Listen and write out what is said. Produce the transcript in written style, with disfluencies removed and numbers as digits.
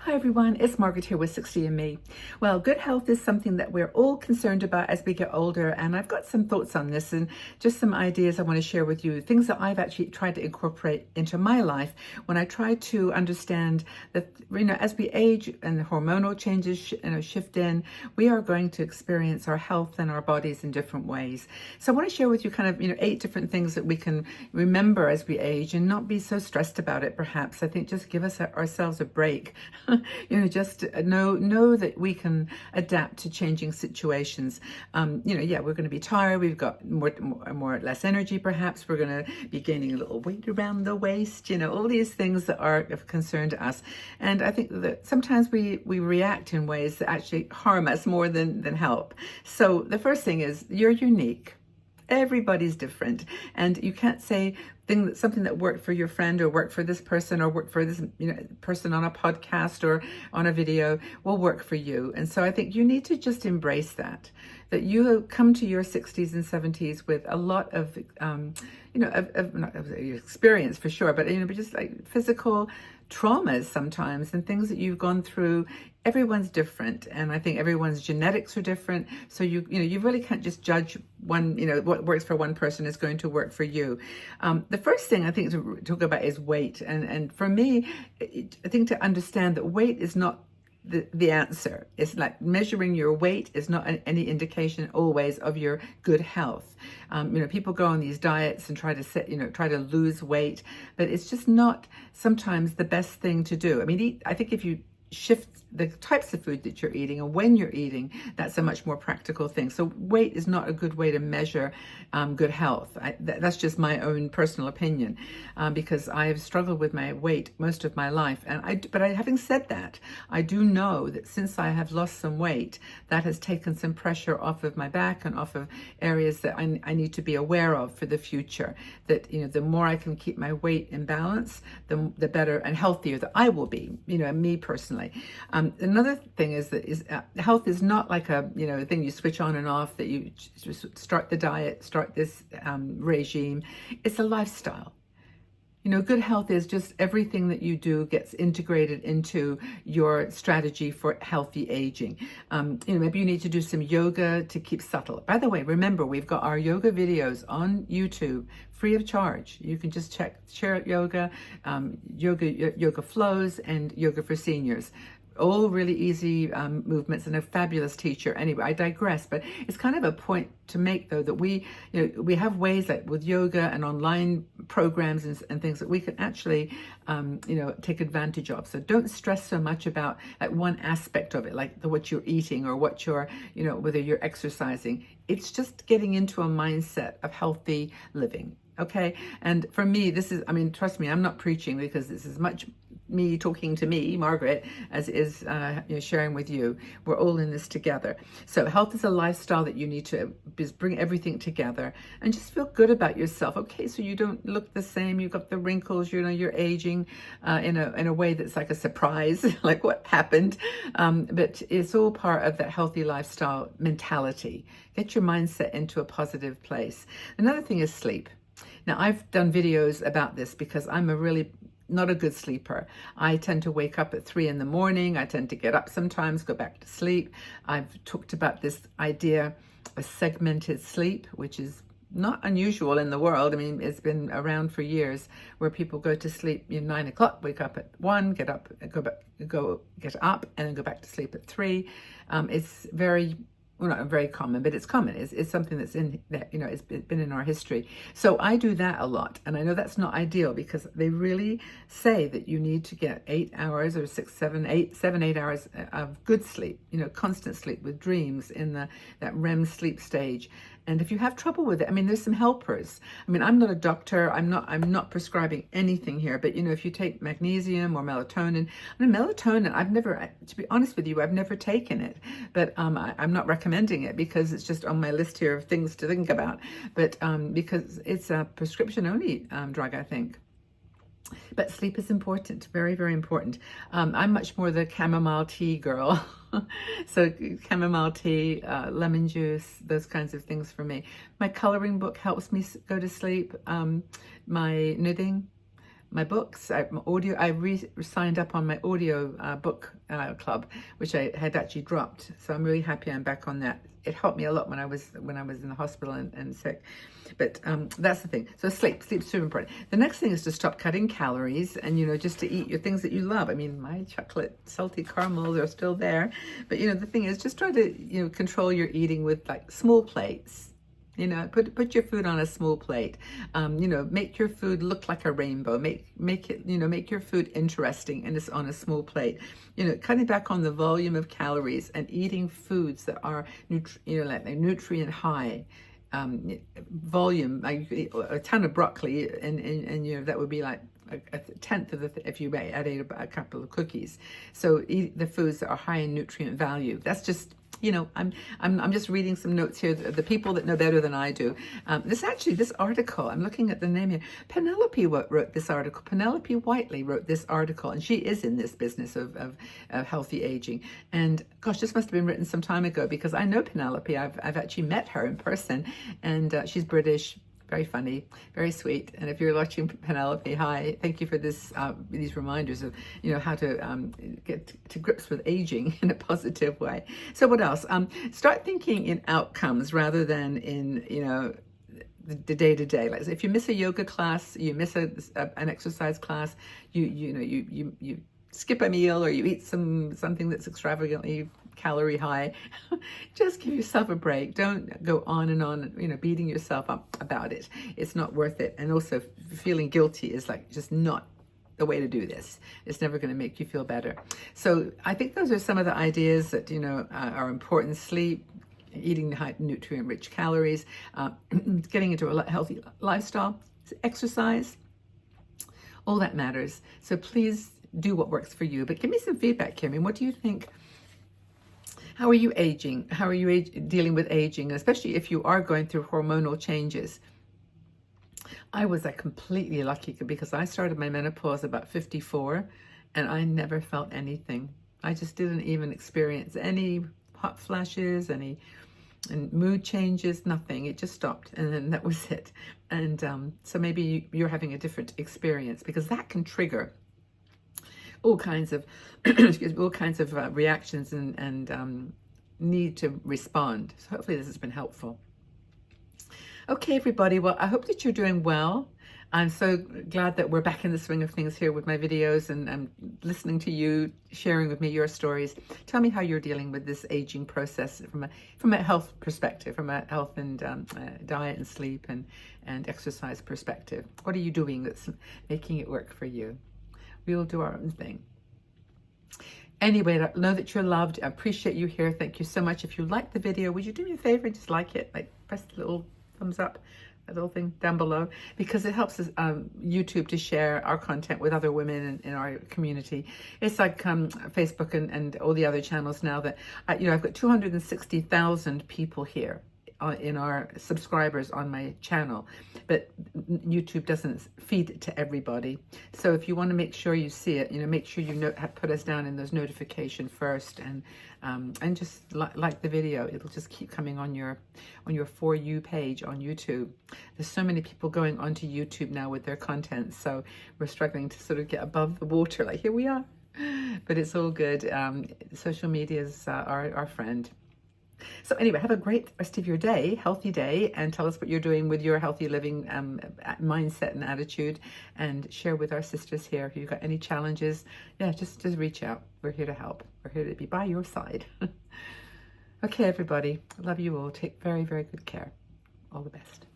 Hi everyone, it's Margaret here with 60 and Me. Well, good health is something that we're all concerned about as we get older, and I've got some thoughts on this and just some ideas I want to share with you, things that I've actually tried to incorporate into my life when I try to understand that, as we age and the hormonal changes shift in, we are going to experience our health and our bodies in different ways. So I want to share with you kind of, 8 different things that we can remember as we age and not be so stressed about it, perhaps. I think just give ourselves a break. Just know that we can adapt to changing situations. We're going to be tired. We've got more or less energy. Perhaps we're going to be gaining a little weight around the waist. All these things that are of concern to us. And I think that sometimes we react in ways that actually harm us more than help. So the first thing is you're unique. Everybody's different, and you can't say something that worked for your friend or worked for this person or worked for this person on a podcast or on a video will work for you. And so I think you need to just embrace that you come to your 60s and 70s with a lot of not of experience for sure, but just like physical traumas sometimes and things that you've gone through. Everyone's different, and I think everyone's genetics are different. So you really can't just judge one. What works for one person is going to work for you. The first thing I think to talk about is weight, and for me, I think to understand that weight is not the answer. It's like measuring your weight is not any indication always of your good health. People go on these diets and try to lose weight, but it's just not sometimes the best thing to do. I think if you shift the types of food that you're eating and when you're eating, that's a much more practical thing. So weight is not a good way to measure good health. That's just my own personal opinion, because I have struggled with my weight most of my life. But having said that, I do know that since I have lost some weight, that has taken some pressure off of my back and off of areas that I need to be aware of for the future. That the more I can keep my weight in balance, the better and healthier that I will be. Me personally. Another thing is that health is not like a thing you switch on and off, that you just start the diet, start this regime. It's a lifestyle. Good health is just everything that you do gets integrated into your strategy for healthy aging. Maybe you need to do some yoga to keep subtle. By the way, remember, we've got our yoga videos on YouTube, free of charge. You can just share yoga, yoga flows, and yoga for seniors. All really easy movements and a fabulous teacher. Anyway, I digress, but it's kind of a point to make, though, that we have ways like with yoga and online programs and things that we can actually, take advantage of. So don't stress so much about like one aspect of it, like what you're eating or what you're, whether you're exercising. It's just getting into a mindset of healthy living. Okay. And for me, this is, trust me, I'm not preaching, because this is much me talking to me, Margaret, as is sharing with you. We're all in this together. So health is a lifestyle that you need to just bring everything together and just feel good about yourself. Okay, so you don't look the same. You've got the wrinkles. You're aging in a way that's like a surprise, like what happened. But it's all part of that healthy lifestyle mentality. Get your mindset into a positive place. Another thing is sleep. Now, I've done videos about this because I'm not a good sleeper. I tend to wake up at 3 a.m. I tend to get up sometimes, go back to sleep. I've talked about this idea of segmented sleep, which is not unusual in the world. It's been around for years, where people go to sleep 9 o'clock, wake up at 1, get up, get up, and then go back to sleep at 3. It's not very common, but it's common. It's something that's in that, it's been in our history. So I do that a lot. And I know that's not ideal, because they really say that you need to get 8 hours or 7, 8 hours of good sleep, constant sleep with dreams in that REM sleep stage. And if you have trouble with it, there's some helpers. I'm not a doctor. I'm not prescribing anything here. But if you take magnesium or melatonin, melatonin, I've never, to be honest with you, I've never taken it. But I'm not recommending it, because it's just on my list here of things to think about. But because it's a prescription-only drug, I think. But sleep is important, very, very important. I'm much more the chamomile tea girl. So chamomile tea, lemon juice, those kinds of things for me. My coloring book helps me go to sleep. My knitting, my books, my audio. I signed up on my audio book club, which I had actually dropped. So I'm really happy I'm back on that. It helped me a lot when I was in the hospital and sick. But that's the thing. So sleep's super important. The next thing is to stop cutting calories and, just to eat your things that you love. I mean, my chocolate salty caramels are still there. But, the thing is just try to, control your eating with like small plates. Put your food on a small plate. Make your food look like a rainbow. Make it, make your food interesting and it's on a small plate. Cutting back on the volume of calories and eating foods that are like nutrient high. Volume, like a ton of broccoli, and that would be like a tenth of if you add a couple of cookies. So eat the foods that are high in nutrient value. That's just. I'm just reading some notes here. The people that know better than I do. This article, I'm looking at the name here. Penelope wrote this article. Penelope Whiteley wrote this article, and she is in this business of healthy aging. And gosh, this must have been written some time ago because I know Penelope. I've actually met her in person, and she's British. Very funny, very sweet. And if you're watching, Penelope, hi. Thank you for these reminders of, how to get to grips with aging in a positive way. So what else? Start thinking in outcomes rather than in, the day-to-day. Like if you miss a yoga class, you miss an exercise class, you skip a meal or you eat something that's extravagantly calorie high, just give yourself a break. Don't go on and on, beating yourself up about it. It's not worth it. And also feeling guilty is like just not the way to do this. It's never going to make you feel better. So I think those are some of the ideas that, are important. Sleep, eating high nutrient rich calories, getting into a healthy lifestyle, exercise, all that matters. So please do what works for you. But give me some feedback, Kimmy. What do you think? How are you aging? How are you dealing with aging, especially if you are going through hormonal changes? I was completely lucky because I started my menopause about 54 and I never felt anything. I just didn't even experience any hot flashes, and mood changes, nothing. It just stopped and then that was it. And so maybe you're having a different experience because that can trigger all kinds of reactions and need to respond. So hopefully this has been helpful. Okay, everybody. Well, I hope that you're doing well. I'm so glad that we're back in the swing of things here with my videos and I'm listening to you, sharing with me your stories. Tell me how you're dealing with this aging process from a health perspective, from a health and diet and sleep and exercise perspective. What are you doing that's making it work for you? We will do our own thing. Anyway, know that you're loved. I appreciate you here. Thank you so much. If you liked the video, would you do me a favor and just like it? Like press the little thumbs up, that little thing down below, because it helps us, YouTube to share our content with other women in our community. It's like Facebook and all the other channels now that, I've got 260,000 people here in our subscribers on my channel, but YouTube doesn't feed it to everybody. So if you want to make sure you see it, make sure you put us down in those notifications first, and just like the video. It'll just keep coming on your For You page on YouTube. There's so many people going onto YouTube now with their content, so we're struggling to sort of get above the water. Like here we are, but it's all good. Social media is our friend. So anyway, have a great rest of your day, healthy day, and tell us what you're doing with your healthy living mindset and attitude, and share with our sisters here. If you've got any challenges, just reach out. We're here to help. We're here to be by your side. Okay, everybody. Love you all. Take very, very good care. All the best.